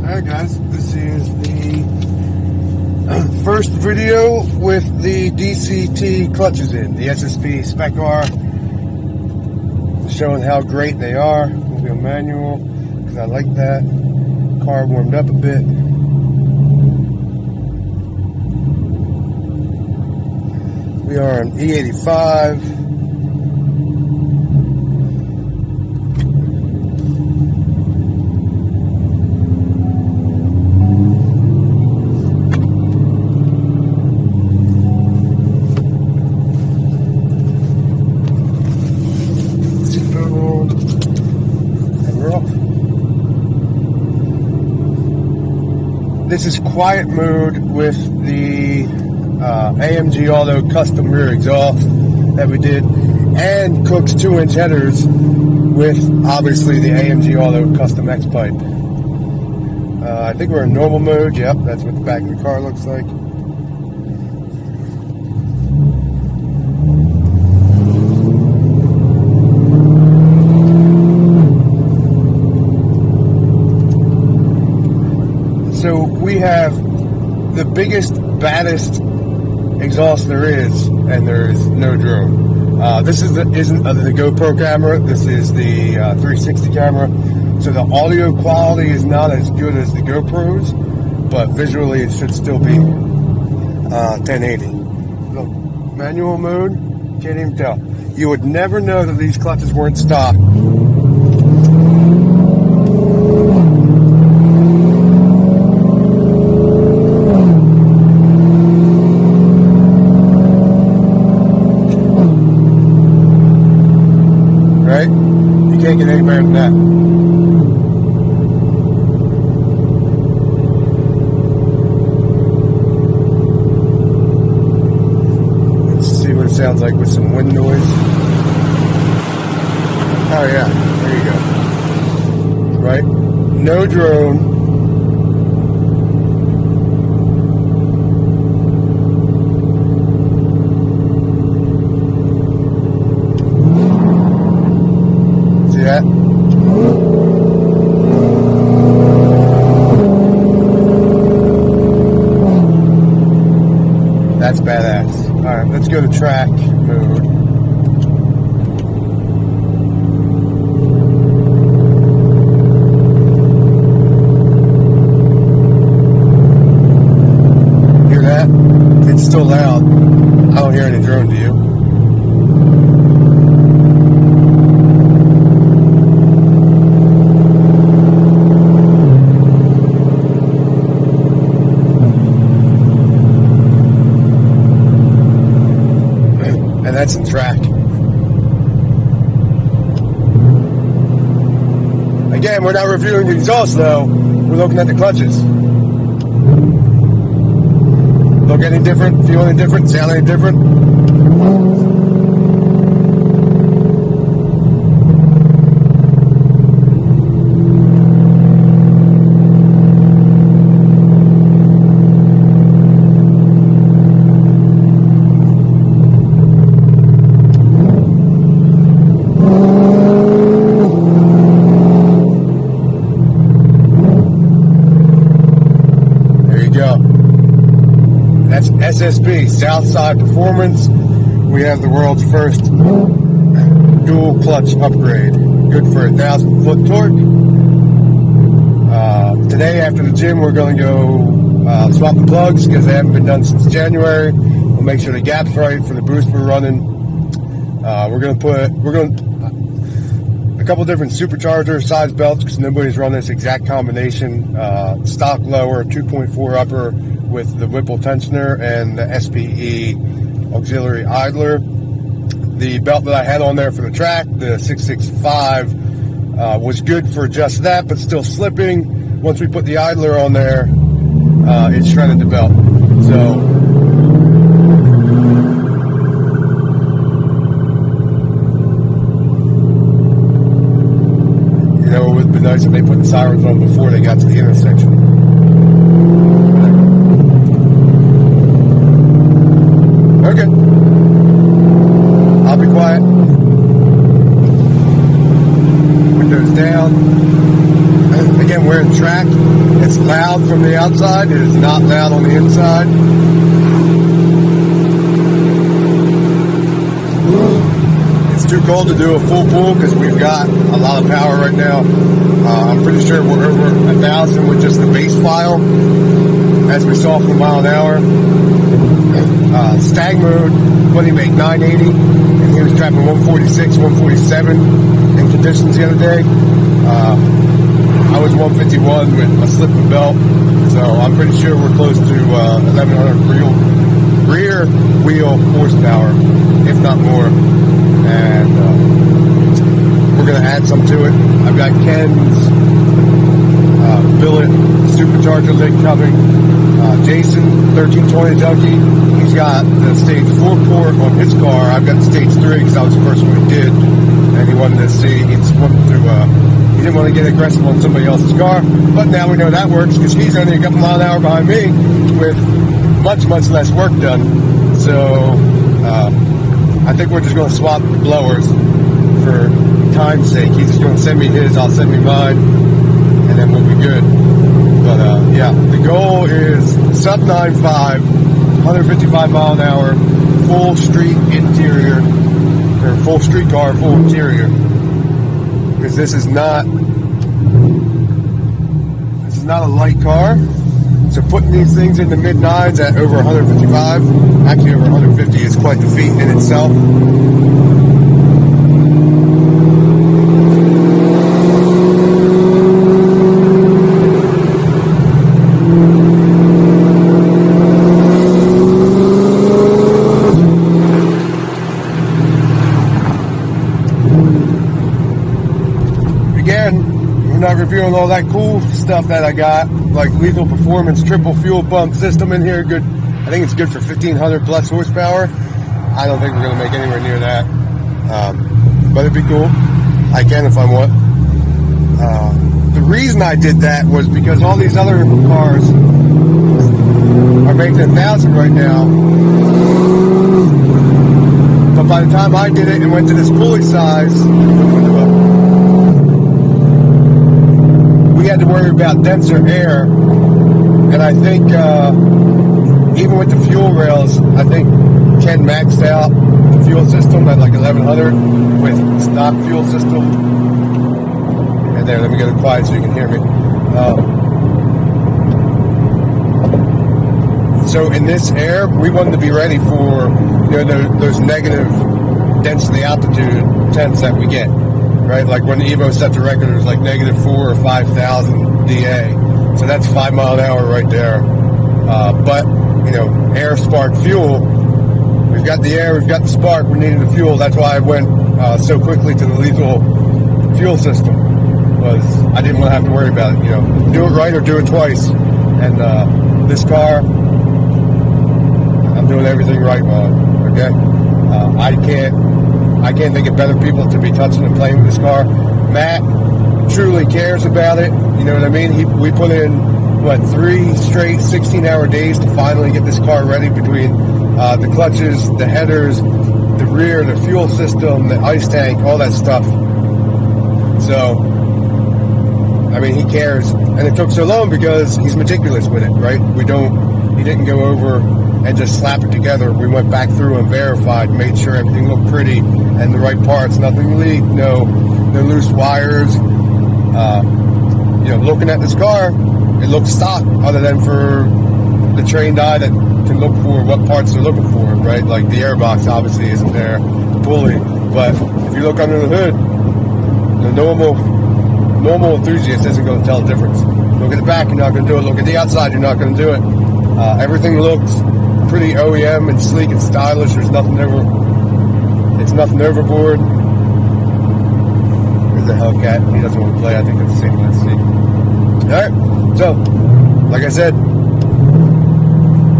Alright guys, this is the first video with the DCT clutches in, the SPE Spec R, showing how great they are. We'll be a manual, because I like that. Car warmed up a bit. We are on E85. This is quiet mode with the AMG Auto Custom rear exhaust that we did, and Kooks 2-inch headers with obviously the AMG Auto Custom X pipe. I think we're in normal mode. Yep, that's what the back of the car looks like. So we have the biggest, baddest exhaust there is, and there is no drone. This isn't the GoPro camera. This is the 360 camera. So the audio quality is not as good as the GoPros, but visually it should still be 1080. Look, manual mode, can't even tell. You would never know that these clutches weren't stock. Right? You can't get any better than that. Let's see what it sounds like with some wind noise. Oh yeah, there you go. Right? No drone. That. That's badass. Alright, let's go to track mode. Hear that? It's still loud. I don't hear any drone, do you? That's in track. Again, we're not reviewing the exhaust though. We're looking at the clutches. Look any different? Feel any different? Sound any different? That's SSP, SouthSide Performance. We have the world's first dual clutch upgrade. Good for 1,000-foot torque. Today after the gym, we're going to go swap the plugs because they haven't been done since January. We'll make sure the gap's right for the boost we're running. We're going a couple different supercharger size belts because nobody's run this exact combination. Stock lower, 2.4 upper with the Whipple Tensioner and the SPE Auxillary Idler. The belt that I had on there for the track, the 665, was good for just that, but still slipping. Once we put the Idler on there, it shredded the belt. So you know, it would be nice if they put the sirens on before they got to the intersection. Okay. I'll be quiet. Windows down. Again, we're we're in track. It's loud from the outside. It is not loud on the inside. It's too cold to do a full pull because we've got a lot of power right now. I'm pretty sure we're over 1,000 with just the base file, as we saw from the mile an hour. Stag mode, what did he make, 980? And he was trapping 146, 147 in conditions the other day. I was 151 with a slip and belt, so I'm pretty sure we're close to 1,100 rear wheel horsepower, if not more. And we're going to add some to it. I've got Ken's billet supercharger lid coming. Jason, 1320 Junkie, he's got the stage 4 port on his car. I've got the stage 3 because I was the first one who did, and he wanted to see, he didn't want to get aggressive on somebody else's car, but now we know that works because he's only a couple mile an hour behind me with much, much less work done. So I think we're just going to swap blowers for time's sake. He's just going to send me his, I'll send me mine, and then we'll be good. But yeah, the goal is sub 9.5, 155 mile an hour, full street interior, or full street car, full interior. Because this is not a light car. So putting these things in the mid 9s at over 155, actually over 150, is quite the feat in itself. Reviewing all that cool stuff that I got, like Lethal Performance triple fuel pump system in here. Good, I think it's good for 1,500 plus horsepower. I don't think we're going to make anywhere near that, but it'd be cool. I can if I want. The reason I did that was because all these other cars are making 1,000 right now, but by the time I did it and went to this pulley size, we had to worry about denser air, and I think even with the fuel rails, I think Ken maxed out the fuel system at like 1,100 with stock fuel system. And there, let me get it quiet so you can hear me. So in this air, we wanted to be ready for, you know, those negative density altitude temps that we get. Right, like when the Evo set the record, it was like -4 or 5,000 DA. So that's 5 mile an hour right there. But, you know, air, spark, fuel. We've got the air, we've got the spark, we needed the fuel. That's why I went so quickly to the lethal fuel system. Was I didn't want to have to worry about it. You know, do it right or do it twice. And this car, I'm doing everything right on. Okay, I can't think of better people to be touching and playing with this car. Matt truly cares about it. You know what I mean? We put in, 3 straight 16-hour days to finally get this car ready between the clutches, the headers, the rear, the fuel system, the ice tank, all that stuff. So, I mean, he cares. And it took so long because he's meticulous with it, right? He didn't go over and just slap it together. We went back through and verified, made sure everything looked pretty and the right parts, nothing leaked, no loose wires. You know, looking at this car, it looks stock, other than for the trained eye that can look for what parts they're looking for, right? Like the airbox obviously isn't there, the pulley, but if you look under the hood, the normal enthusiast isn't going to tell the difference. Look at the back, you're not going to do it. Look at the outside, you're not going to do it. Everything looks pretty OEM and sleek and stylish. There's nothing overboard. There's a Hellcat. He doesn't want to play. I think it's the same. Let's see. All right. So, like I said,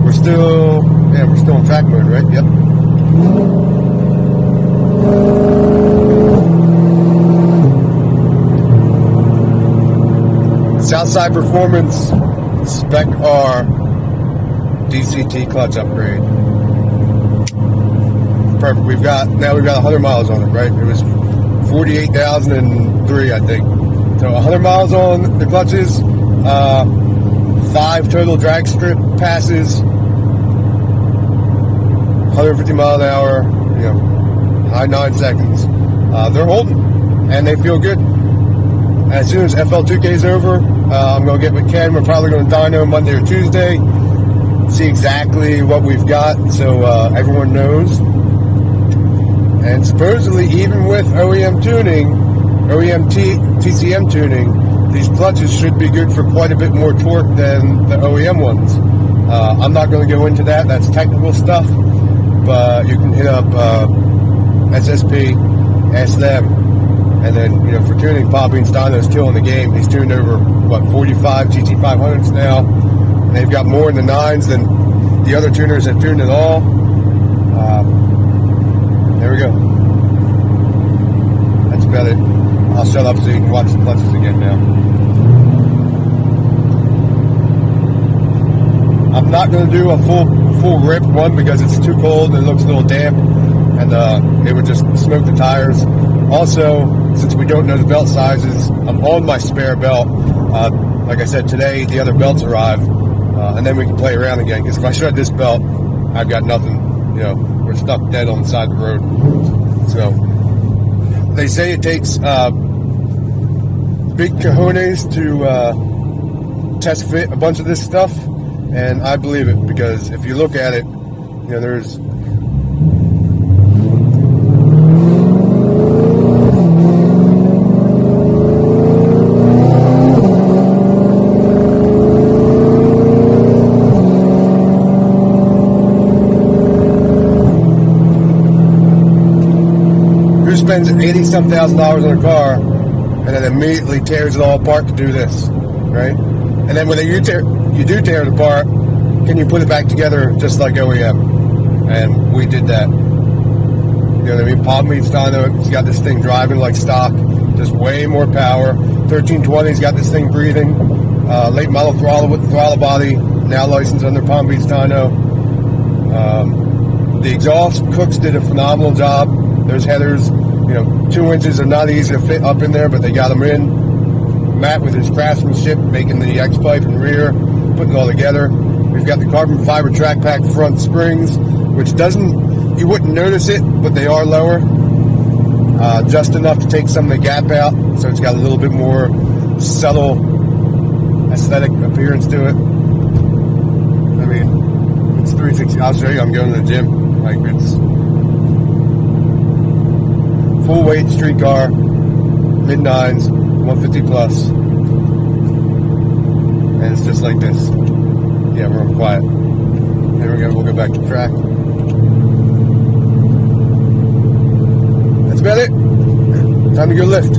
we're still in track mode, right? Yep. SouthSide Performance Spec R DCT clutch upgrade. Perfect. We've got 100 miles on it, right? It was 48,003, I think. So So 100 miles on the clutches, 5 total drag strip passes, 150 mile an hour, high 9 seconds. They're holding, and they feel good. As soon as FL2K is over, I'm going to get with Ken. We're probably going to dyno Monday or Tuesday, see exactly what we've got, so everyone knows. And supposedly, even with OEM tuning, TCM tuning, these clutches should be good for quite a bit more torque than the OEM ones. I'm not going to go into that. That's technical stuff. But you can hit up SSP, ask them. And then, for tuning, Beans Dyno's killing the game. He's tuned over, 45 GT500s now. And they've got more in the 9s than the other tuners have tuned at all. There we go. That's about it. I'll shut up so you can watch the clutches again now. I'm not going to do a full rip one because it's too cold and it looks a little damp, and it would just smoke the tires. Also, since we don't know the belt sizes, I'm on my spare belt. Like I said, today the other belts arrive, and then we can play around again. Because if I shred this belt, I've got nothing. We're stuck dead on the side of the road. So they say it takes big cojones to test fit a bunch of this stuff, and I believe it, because if you look at it, there's spends $80-some thousand on a car and then immediately tears it all apart to do this, right? And then when you do tear it apart, can you put it back together just like OEM? And we did that. You know what I mean? Beans Dyno, he's got this thing driving like stock, just way more power. 1320's got this thing breathing. Late model throttle with the throttle body, now licensed under Beans Dyno. The exhaust, Kooks did a phenomenal job. Those headers, 2 inches are not easy to fit up in there, but they got them in. Matt with his craftsmanship, making the X-pipe and rear, putting it all together. We've got the carbon fiber track pack front springs, which you wouldn't notice it, but they are lower. Just enough to take some of the gap out, so it's got a little bit more subtle aesthetic appearance to it. I mean, it's 360. I'll show you, I'm going to the gym. It's full weight street car, mid 9s, 150 plus, and it's just like this. Yeah, we're quiet. There we go. We'll go back to track. That's about it. Time to go lift.